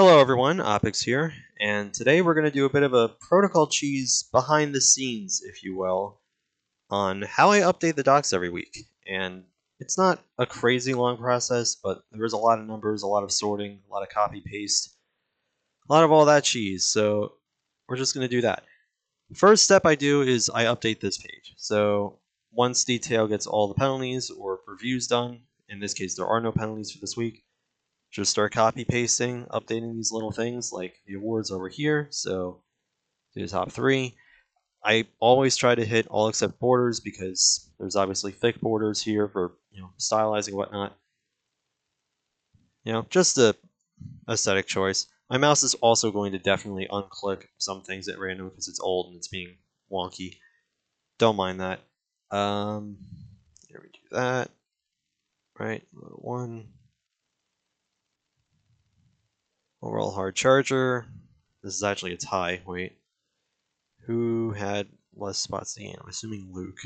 Hello everyone, Opix here, and today we're going to do a bit of a protocol cheese behind the scenes, if you will, on how I update the docs every week. And it's not a crazy long process, but there is a lot of numbers, a lot of sorting, a lot of copy paste, a lot of all that cheese, so we're just going to do that. First step I do is I update this page. So once detail gets all the penalties or reviews done, in this case there are no penalties for this week, just start copy pasting, updating these little things like the awards over here. So do the top 3. I always try to hit all except borders because there's obviously thick borders here for stylizing and whatnot. Just a aesthetic choice. My mouse is also going to definitely unclick some things at random because it's old and it's being wonky. Don't mind that. Here we do that. Right, 1. Overall hard charger. This is actually a tie. Wait. Who had less spots to gain? I'm assuming Luke.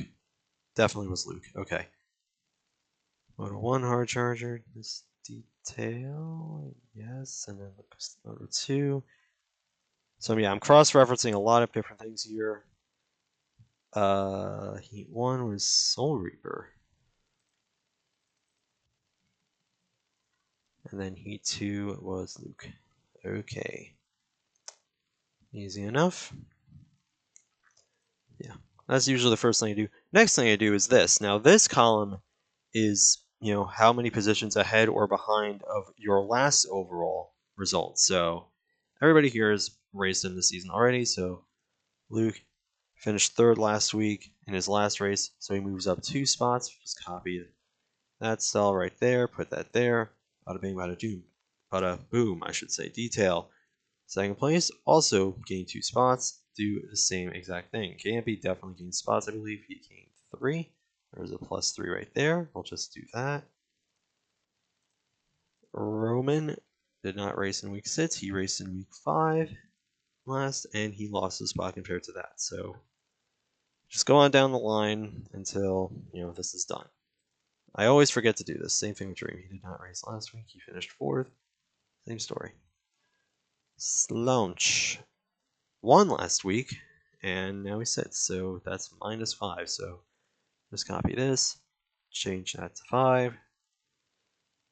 Definitely was Luke. Okay. Moto 1 hard charger. This detail. Yes. And then Moto 2. So yeah, I'm cross-referencing a lot of different things here. Heat 1 was Soul Reaper. And then Heat 2 was Luke. Okay. Easy enough. Yeah. That's usually the first thing I do. Next thing I do is this. Now this column is, how many positions ahead or behind of your last overall result. So everybody here is raced in the season already. So Luke finished 3rd last week in his last race. So he moves up 2 spots. Just copy that cell right there. Put that there. Bada bing, bada doom. Bada boom, I should say. Detail. 2nd place, also gained 2 spots. Do the same exact thing. Gampy definitely gained spots, I believe. He gained 3. There's a +3 right there. We'll just do that. Roman did not race in week 6. He raced in week 5 last, and he lost a spot compared to that. So just go on down the line until, this is done. I always forget to do this. Same thing with Dream. He did not race last week. He finished 4th. Same story. Slouch won last week, and now he's 6th. So that's -5. So just copy this, change that to 5.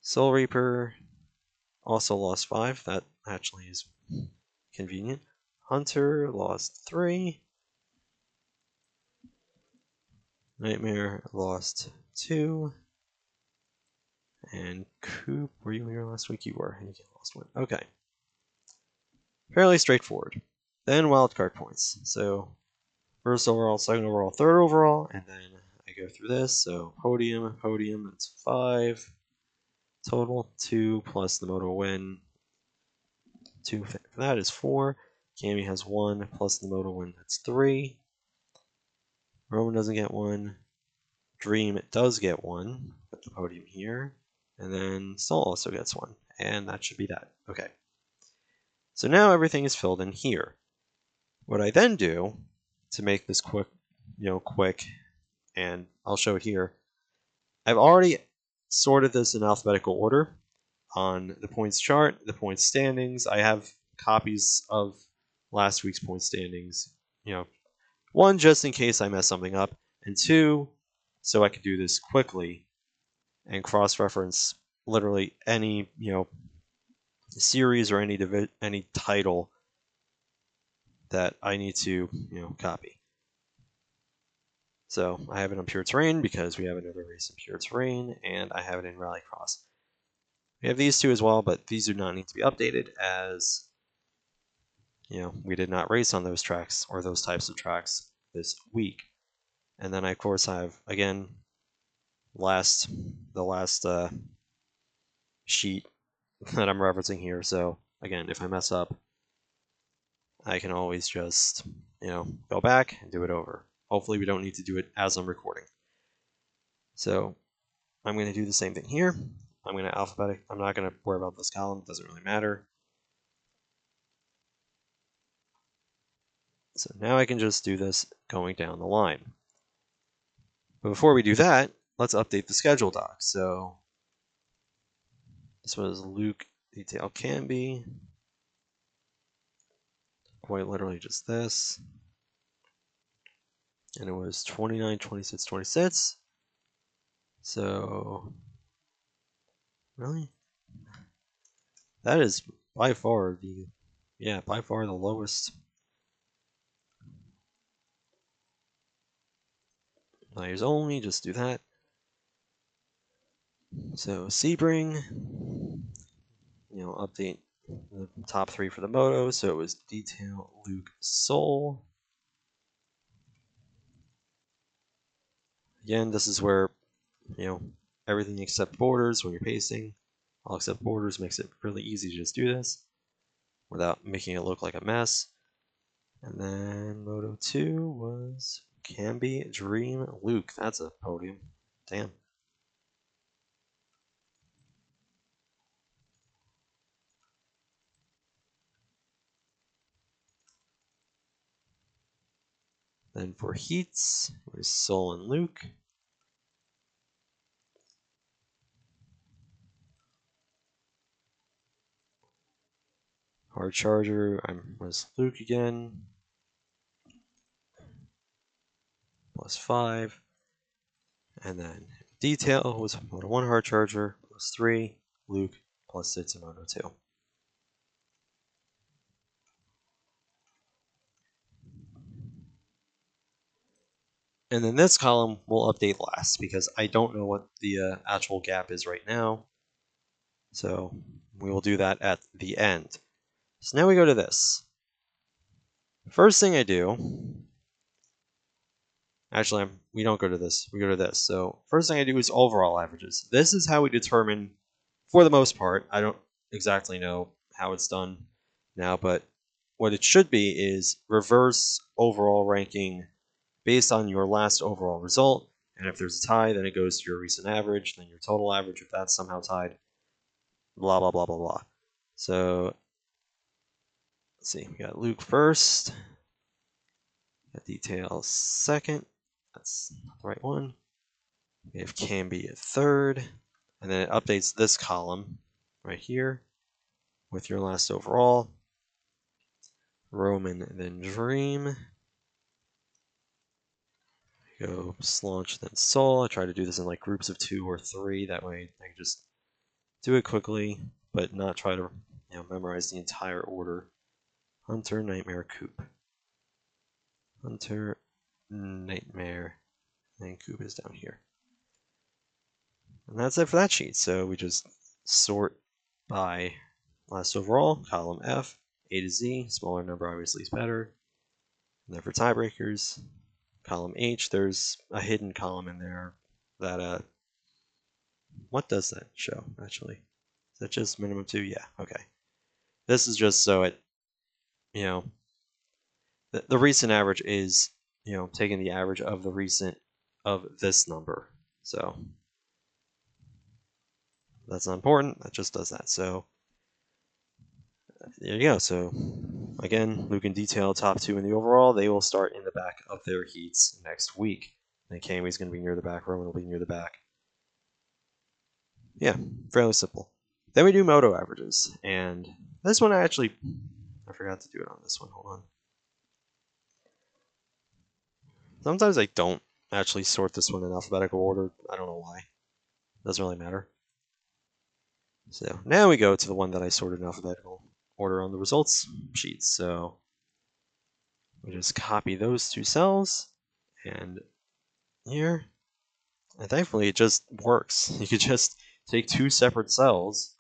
Soul Reaper also lost 5. That actually is convenient. Hunter lost 3. Nightmare lost 2. And Coop, were you here last week? You were. You lost 1. Okay. Fairly straightforward. Then wildcard points. So 1st overall, 2nd overall, 3rd overall, and then I go through this. So podium, that's 5. Total 2 plus the moto win. 2 for that is 4. Cammy has 1 plus the moto win. That's 3. Roman doesn't get 1. Dream does get 1. Put the podium here. And then Soul also gets 1. And that should be that. Okay. So now everything is filled in here. What I then do to make this quick, and I'll show it here. I've already sorted this in alphabetical order on the points chart, the points standings. I have copies of last week's point standings. 1, just in case I mess something up, and 2, so I could do this quickly and cross-reference literally any series or any title that I need to copy. So I have it on Pure Terrain because we have another race in Pure Terrain, and I have it in Rallycross. We have these 2 as well, but these do not need to be updated as we did not race on those tracks or those types of tracks this week. And then I, of course, have, again, the last sheet that I'm referencing here. So, again, if I mess up, I can always just, go back and do it over. Hopefully we don't need to do it as I'm recording. So I'm going to do the same thing here. I'm going to alphabetic. I'm not going to worry about this column. It doesn't really matter. So now I can just do this going down the line. But before we do that, let's update the schedule doc. So this was Luke detail can be. quite literally just this. And it was 29, 26, 26. So, really? That is by far the, by far the lowest. Players only, just do that. So Sebring, update the top 3 for the moto. So it was Detail, Luke, Soul. Again, this is where, everything except borders when you're pasting. All except borders makes it really easy to just do this without making it look like a mess. And then Moto 2 was Camby, Dream, Luke. That's a podium. Damn. Then for heats, it was Soul and Luke. Hard Charger was Luke again. +5. And then Detail was Moto 1 Hard Charger, +3. Luke, +6 in Moto 2. And then this column we'll update last because I don't know what the actual gap is right now. So we will do that at the end. So now we go to this. First thing I do, actually we don't go to this, we go to this. So first thing I do is overall averages. This is how we determine, for the most part, I don't exactly know how it's done now, but what it should be is reverse overall ranking based on your last overall result. And if there's a tie, then it goes to your recent average, then your total average if that's somehow tied, blah, blah, blah, blah, blah. So let's see, we got Luke first, got Detail second, that's not the right one. We have Camby at third, and then it updates this column right here with your last overall. Roman, then Dream. Go Slaunch, then Soul. I try to do this in like groups of 2 or 3. That way I can just do it quickly, but not try to memorize the entire order. Hunter, Nightmare, Coop. Hunter, Nightmare, and Coop is down here. And that's it for that sheet. So we just sort by last overall, column F, A to Z. Smaller number obviously is better. And then for tiebreakers, column H, there's a hidden column in there that, what does that show, actually? Is that just minimum 2? Yeah, okay. This is just so it, the recent average is, taking the average of the recent of this number. So that's not important, that just does that. So there you go. So again, Luke and Detail, top 2 in the overall. They will start in the back of their heats next week. And Camby's going to be near the back. Roman will be near the back. Yeah, fairly simple. Then we do moto averages. And this one I forgot to do it on this one. Hold on. Sometimes I don't actually sort this one in alphabetical order. I don't know why. Doesn't really matter. So now we go to the one that I sorted in alphabetical order on the results sheet. So we just copy those 2 cells and here. And thankfully it just works. You could just take 2 separate cells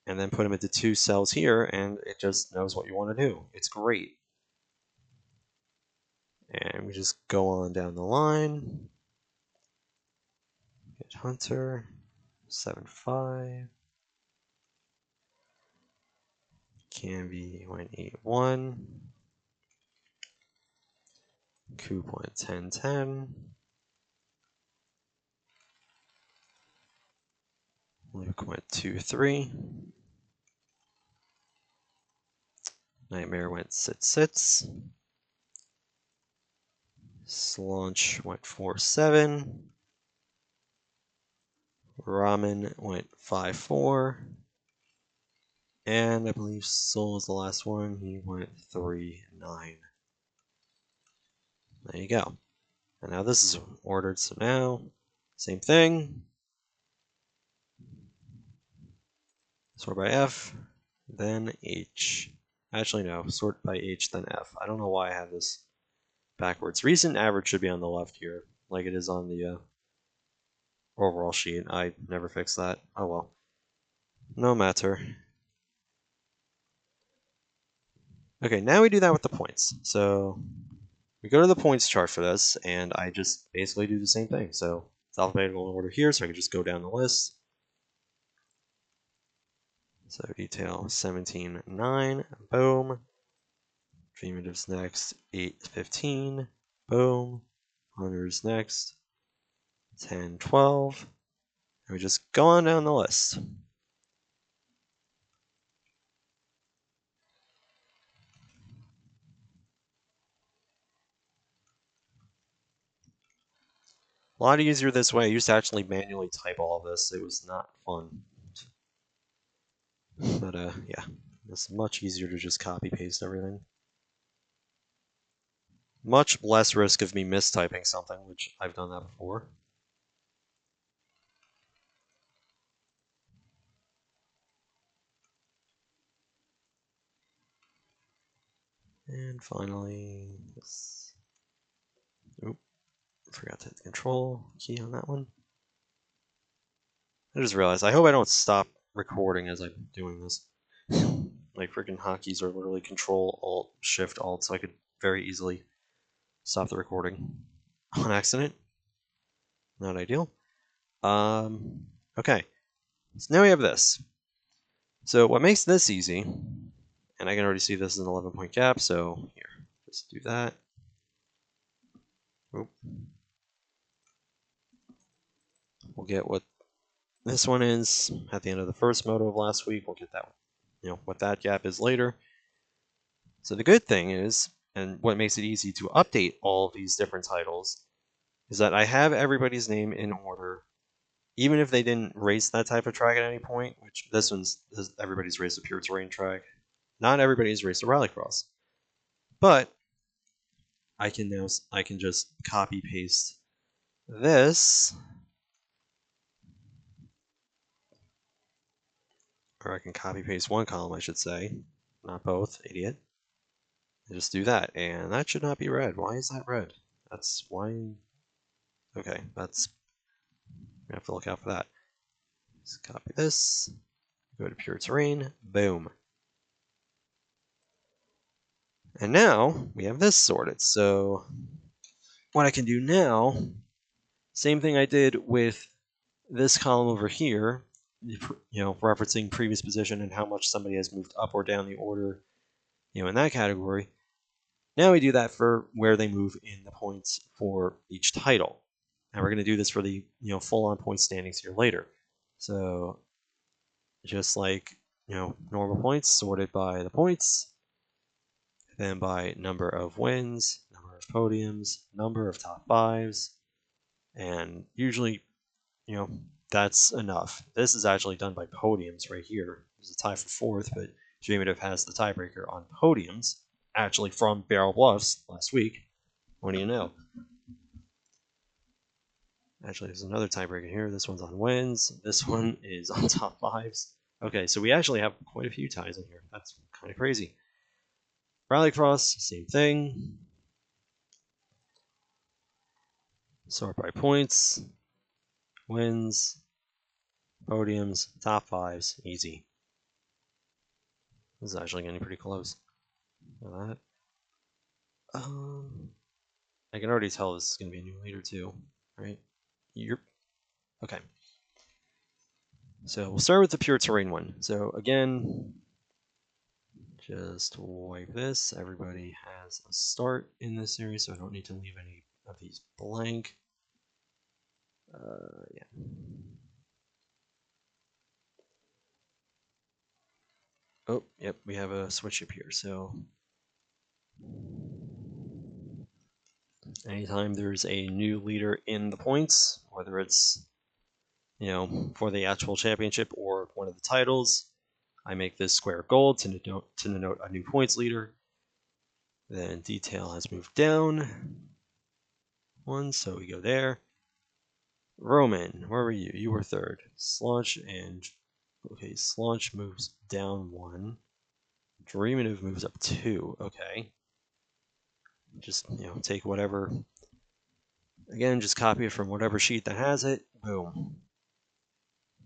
and then put them into 2 cells here and it just knows what you want to do. It's great. And we just go on down the line. Get Hunter, 7.5. Camby went 8.1. Coop went 10.10. Luke went 2.3. Nightmare went 6.6. Slaunch went 4.7. Ramen went 5.4. And I believe Soul was the last one. He went 3-9. There you go. And now this is ordered, so now, same thing. Sort by F, then H. Actually, no, sort by H, then F. I don't know why I have this backwards. Recent average should be on the left here, like it is on the overall sheet. I never fixed that. Oh well. No matter. Okay, now we do that with the points. So we go to the points chart for this, and I just basically do the same thing. So it's alphabetical order here, so I can just go down the list. So detail 17.9, boom. Fematives next, 8.15, boom. Hunters next, 10.12. And we just go on down the list. A lot easier this way. I used to actually manually type all of this. It was not fun. But yeah, it's much easier to just copy paste everything. Much less risk of me mistyping something, which I've done that before. And finally, this. Oop, forgot to hit the control key on that one. I just realized, I hope I don't stop recording as I'm doing this. Like, freaking hotkeys are literally Control, Alt, Shift, Alt, so I could very easily stop the recording on accident. Not ideal. Okay. So now we have this. So what makes this easy, and I can already see this is an 11-point gap, so here, just do that. Oop. We'll get what this one is at the end of the first moto of last week. We'll get that, what that gap is later. So the good thing is, and what makes it easy to update all of these different titles, is that I have everybody's name in order, even if they didn't race that type of track at any point, which this one's everybody's raced a pure terrain track. Not everybody's raced a rallycross. But I can just copy paste this, or I can copy paste one column, I should say, not both, idiot. And just do that, and that should not be red. Why is that red? That's why. Okay, that's. We have to look out for that. Just copy this, go to pure terrain, boom. And now we have this sorted. So what I can do now, same thing I did with this column over here, referencing previous position and how much somebody has moved up or down the order, in that category. Now we do that for where they move in the points for each title. And we're going to do this for the, full-on point standings here later. So just like, normal points sorted by the points, then by number of wins, number of podiums, number of top fives, and usually, that's enough. This is actually done by podiums right here. There's a tie for fourth, but Jamative has the tiebreaker on podiums, actually from Barrel Bluffs last week. What do you know? Actually, there's another tiebreaker here. This one's on wins. This one is on top fives. Okay, so we actually have quite a few ties in here. That's kind of crazy. Rallycross, same thing. Sort by points, wins, podiums, top fives, easy. This is actually getting pretty close. Look at that. I can already tell this is going to be a new leader too, right? Yep. Okay. So we'll start with the pure terrain one. So again, just wipe this. Everybody has a start in this series, so I don't need to leave any of these blank. Yeah. Oh, yep, we have a switch up here. So anytime there's a new leader in the points, whether it's, for the actual championship or one of the titles, I make this square gold to denote a new points leader. Then detail has moved down 1, so we go there. Roman, where were you? You were 3rd. Slaunch and okay, Slaunch moves down 1. Dreaminove moves up 2. Okay. Just take whatever. Again, just copy it from whatever sheet that has it. Boom.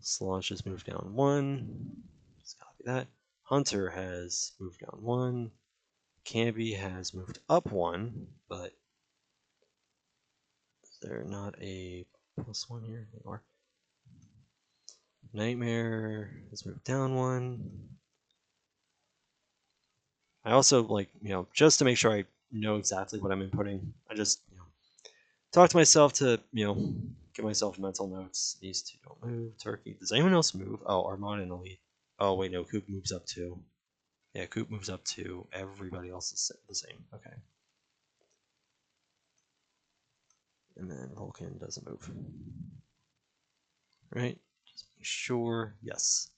Slaunch has moved down 1. Just copy that. Hunter has moved down 1. Canby has moved up 1, but is there not a +1 here? Or Nightmare has moved down 1. I also just to make sure I know exactly what I'm inputting, I just talk to myself to give myself mental notes. These two don't move. Turkey. Does anyone else move? Oh, Armand and Elite. Oh wait, no. Coop moves up 2. Yeah, Coop moves up 2. Everybody else is the same. Okay. And then Vulcan doesn't move. Right? Just make sure. Yes.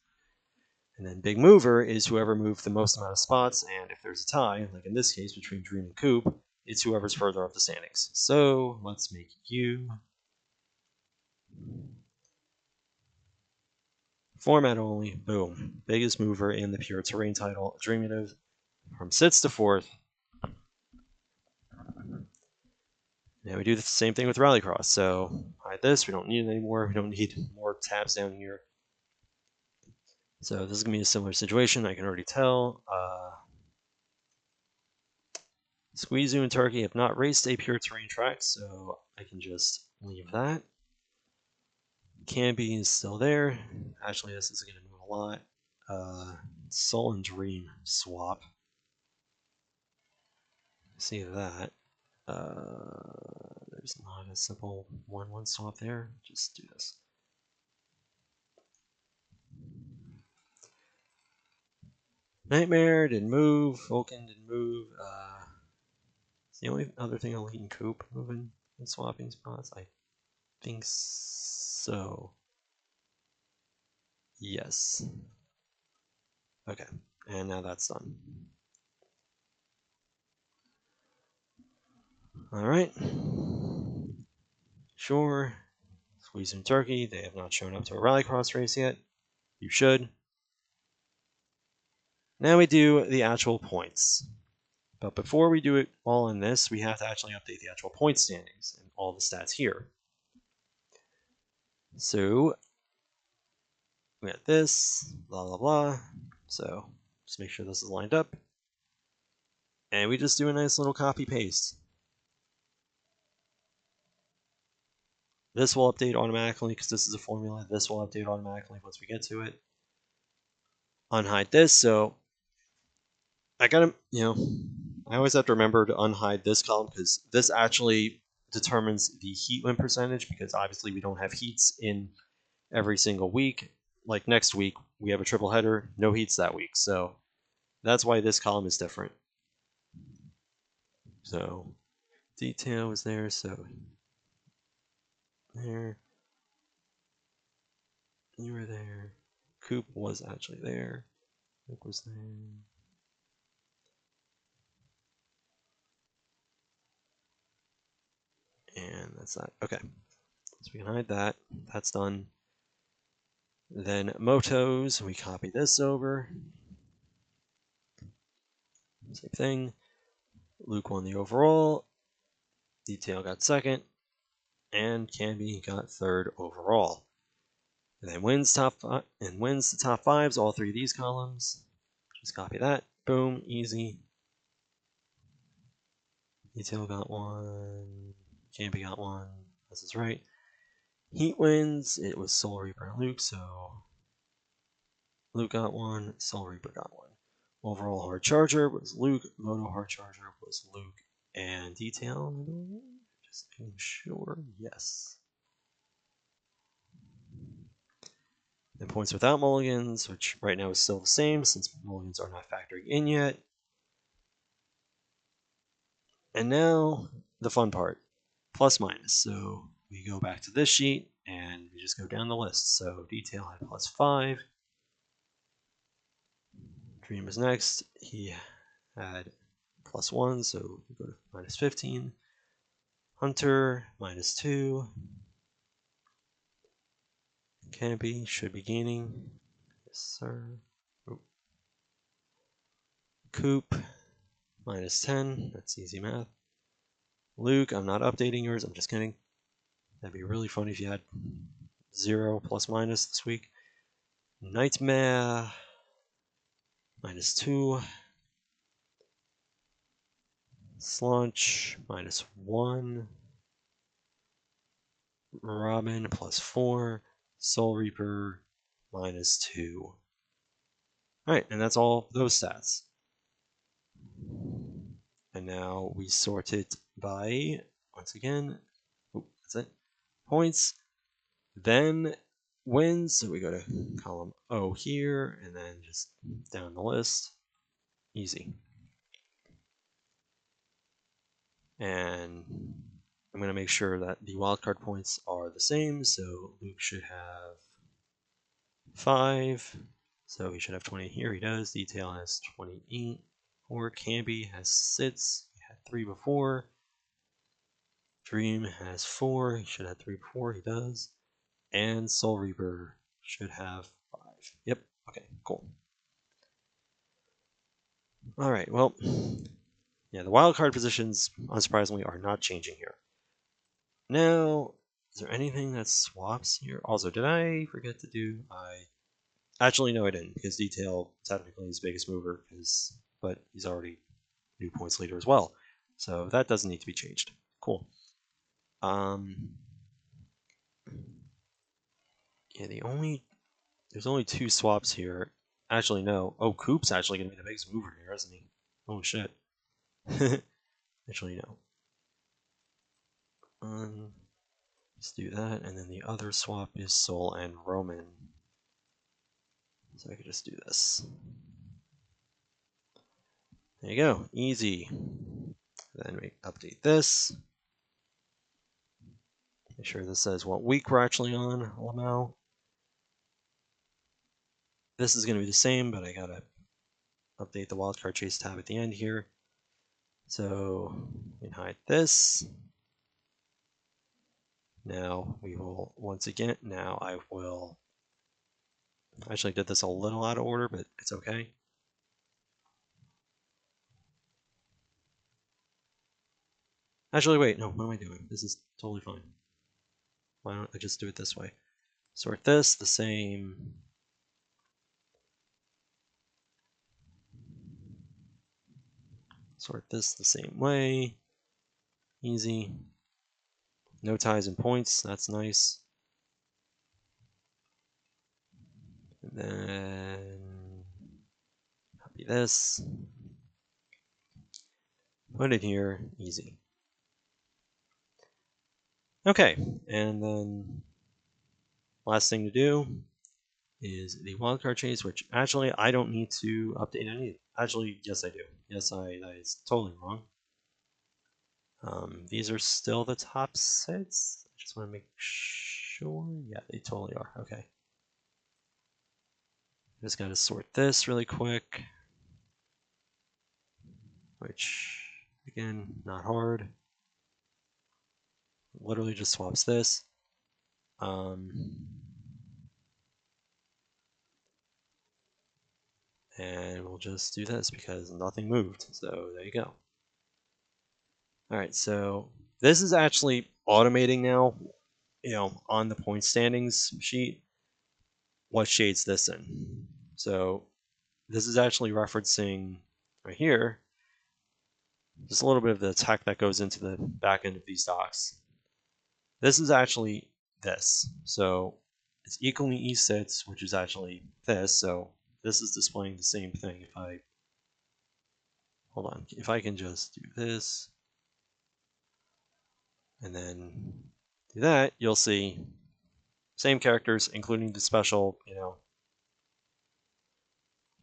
And then big mover is whoever moved the most amount of spots, and if there's a tie, like in this case between Dream and Coop, it's whoever's further up the standings. So let's make you format only. Boom. Biggest mover in the pure terrain title, Dreaminative, from 6th to 4th. Now we do the same thing with Rallycross. So hide this. We don't need it anymore. We don't need more tabs down here. So this is going to be a similar situation. I can already tell. Squeezoo and Turkey have not raced a pure terrain track, so I can just leave that. Canby is still there. Actually, this is going to move a lot. Soul and Dream swap. See that. There's not a simple 1-1 swap there. Just do this. Nightmare didn't move. Vulcan didn't move. It's the only other thing Elite and Coop moving and swapping spots. I think so. Yes. Okay, and now that's done. All right. Sure. Squeeze and Turkey. They have not shown up to a Rallycross race yet. You should. Now we do the actual points. But before we do it all in this, we have to actually update the actual point standings and all the stats here. So we got this, blah, blah, blah. So just make sure this is lined up. And we just do a nice little copy paste. This will update automatically because this is a formula. This will update automatically once we get to it. Unhide this. So I gotta, I always have to remember to unhide this column because this actually determines the heat win percentage because obviously we don't have heats in every single week. Like next week, we have a triple header, no heats that week. So that's why this column is different. So detail was there, so there. You were there. Coop was actually there. Coop was there. And that's that. Okay. So we can hide that. That's done. Then motos, we copy this over. Same thing. Luke won the overall. Detail got 2nd. And Canby got 3rd overall. And then wins the top 5s, all 3 of these columns. Just copy that. Boom, easy. Detail got 1. Canby got 1. This is right. Heat wins. It was Soul Reaper and Luke, so Luke got 1. Soul Reaper got 1. Overall hard charger was Luke. Moto hard charger was Luke. And detail, just making sure, yes. Then points without mulligans, which right now is still the same since mulligans are not factoring in yet. And now the fun part, plus minus. So we go back to this sheet and we just go down the list. So detail had +5. Dream is next. He had +1, so we go to -15. Hunter, -2. Campy should be gaining. Yes, sir. Oh. Coop, -10. That's easy math. Luke, I'm not updating yours. I'm just kidding. That'd be really funny if you had 0 ± this week. Nightmare, -2. Slunch, -1. Robin, +4. Soul Reaper, -2. Alright, and that's all those stats. And now we sort it by, once again, that's it, points, then wins. So we go to column O here, and then just down the list. Easy. And I'm going to make sure that the wildcard points are the same. So Luke should have 5. So he should have 20 here. He does. Detail has 28. Or Camby has 6. He had 3 before. Dream has 4. He should have 3 before. He does. And Soul Reaper should have 5. Yep. Okay, cool. Alright, well, yeah, the wildcard positions, unsurprisingly, are not changing here. Now, is there anything that swaps here? Also, did I forget to do... Actually, no, I didn't, because Detail technically is biggest mover, but he's already new points leader as well. So that doesn't need to be changed. Cool. Yeah, there's only 2 swaps here. Actually, no. Oh, Coop's actually going to be the biggest mover here, isn't he? Oh, shit. Actually, no. Let's do that, and then the other swap is Soul and Roman. So I could just do this. There you go, easy. Then we update this. Make sure this says what week we're actually on, Lamau. This is going to be the same, but I gotta update the wildcard chase tab at the end here. So we can hide this. Now we will, once again, I actually did this a little out of order, but it's okay. Actually, wait, no, what am I doing? This is totally fine. Why don't I just do it this way? Sort this the same. Sort this the same way. Easy. No ties and points, that's nice. And then copy this. Put it here, easy. Okay, and then last thing to do is the wildcard chase, which actually I don't need to update any. Actually, yes I do. Yes, that is totally wrong. These are still the top 6. I just want to make sure. Yeah, they totally are. Okay. Just got to sort this really quick. Which, again, not hard. Literally just swaps this. And we'll just do this because nothing moved. So there you go. Alright, so this is actually automating now, on the point standings sheet, what shades this in. So this is actually referencing right here, just a little bit of the tech that goes into the back end of these docs. This is actually this. So it's equally E6, which is actually this. So this is displaying the same thing. If I can just do this and then do that, you'll see same characters, including the special,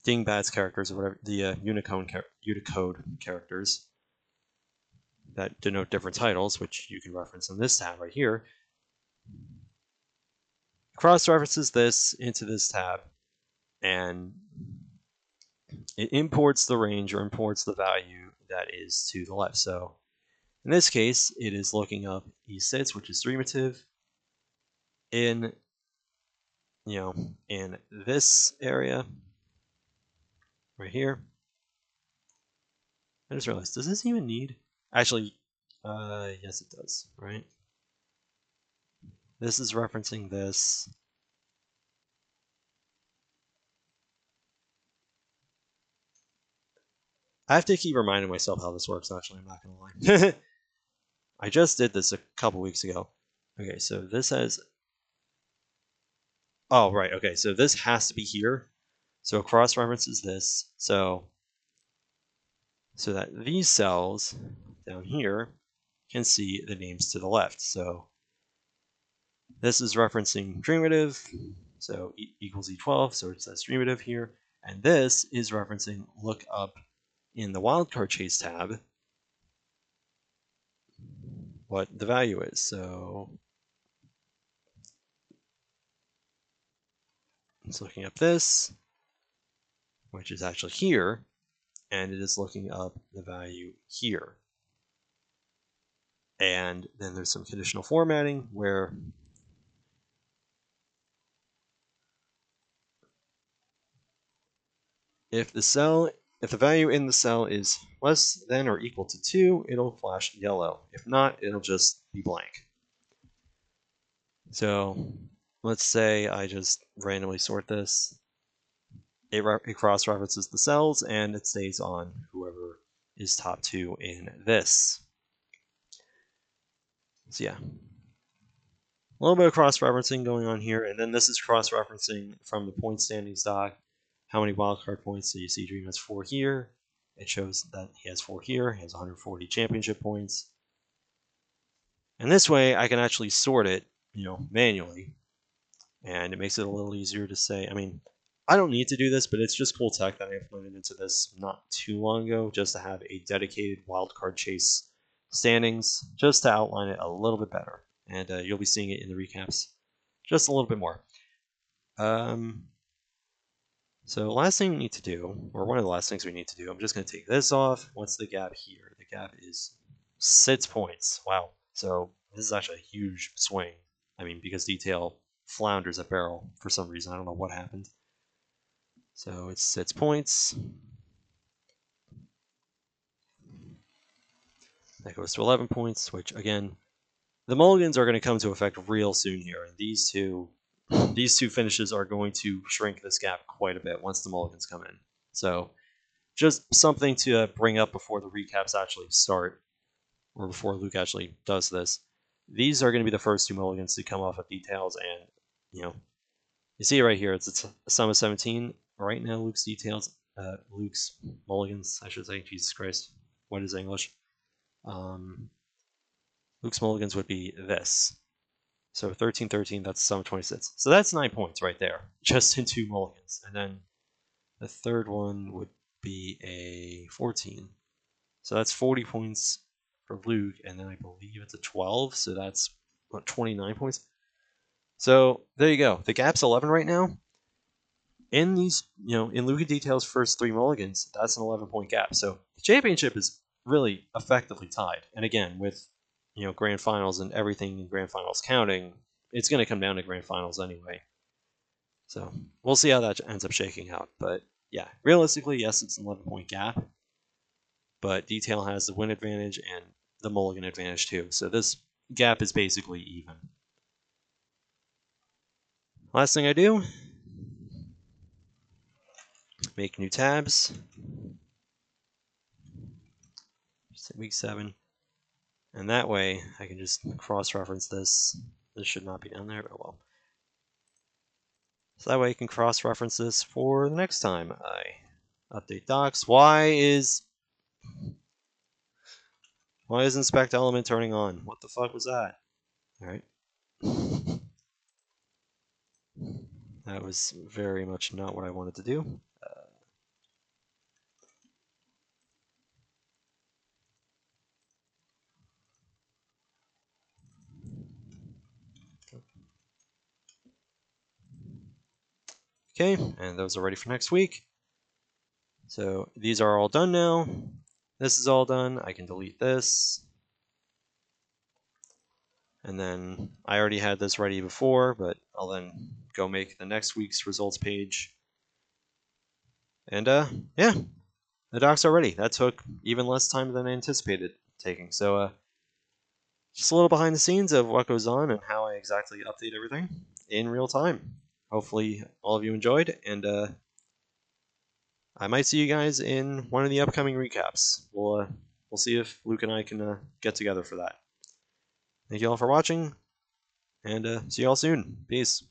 Dingbats characters or whatever, the Unicode characters that denote different titles, which you can reference in this tab right here. Cross references this into this tab, and it imports the range or imports the value that is to the left. So in this case, it is looking up E6, which is derivative, in in this area right here. I just realized, does this even need? Actually, yes, it does, right? This is referencing this. I have to keep reminding myself how this works, actually, I'm not going to lie. I just did this a couple weeks ago. Okay, so this has... Oh, right, okay, so this has to be here. So it cross-references this, so that these cells down here can see the names to the left. So this is referencing derivative, so equals E12, so it says derivative here. And this is referencing look up in the wildcard chase tab what the value is. So it's looking up this, which is actually here, and it is looking up the value here. And then there's some conditional formatting where if the value in the cell is less than or equal to 2, it'll flash yellow. If not, it'll just be blank. So let's say I just randomly sort this. It cross-references the cells, and it stays on whoever is top 2 in this. So yeah, a little bit of cross-referencing going on here, and then this is cross-referencing from the point standings doc. How many wildcard points? So you see Dream has 4 here. It shows that he has 4 here. He has 140 championship points. And this way, I can actually sort it, manually. And it makes it a little easier to say. I mean, I don't need to do this, but it's just cool tech that I implemented into this not too long ago, just to have a dedicated wildcard chase standings, just to outline it a little bit better. And you'll be seeing it in the recaps just a little bit more. So last thing we need to do, or one of the last things we need to do, I'm just going to take this off. What's the gap here? The gap is 6 points. Wow. So this is actually a huge swing. I mean, because detail flounders at barrel for some reason. I don't know what happened. So it's 6 points. That goes to 11 points, which again, the mulligans are going to come to effect real soon here. And these two finishes are going to shrink this gap quite a bit once the mulligans come in. So just something to bring up before the recaps actually start, or before Luke actually does this. These are going to be the first 2 mulligans to come off of details, and you see it right here. It's a sum of 17. Right now, Luke's mulligans, I should say. Jesus Christ, what is English? Luke's mulligans would be this. So 13, 13, that's a sum of 26. So that's 9 points right there, just in 2 mulligans. And then the third one would be a 14. So that's 40 points for Luke, and then I believe it's a 12, so that's, 29 points? So there you go. The gap's 11 right now. In these, in Luke and Detail's first 3 mulligans, that's an 11-point gap. So the championship is really effectively tied. And again, with, grand finals and everything in grand finals counting, it's going to come down to grand finals anyway. So we'll see how that ends up shaking out. But yeah, realistically, yes, it's an 11-point gap. But Detail has the win advantage and the mulligan advantage too. So this gap is basically even. Last thing I do, make new tabs. Just week 7. And that way I can just cross-reference this. This should not be down there, but well. So that way I can cross-reference this for the next time I update docs. Why isn't inspect element turning on? What the fuck was that? Alright. That was very much not what I wanted to do. Okay, and those are ready for next week. So these are all done now. This is all done. I can delete this. And then I already had this ready before, but I'll then go make the next week's results page. And yeah, the docs are ready. That took even less time than I anticipated taking. So just a little behind the scenes of what goes on and how I exactly update everything in real time. Hopefully all of you enjoyed, and I might see you guys in one of the upcoming recaps. We'll see if Luke and I can get together for that. Thank you all for watching, and see you all soon. Peace.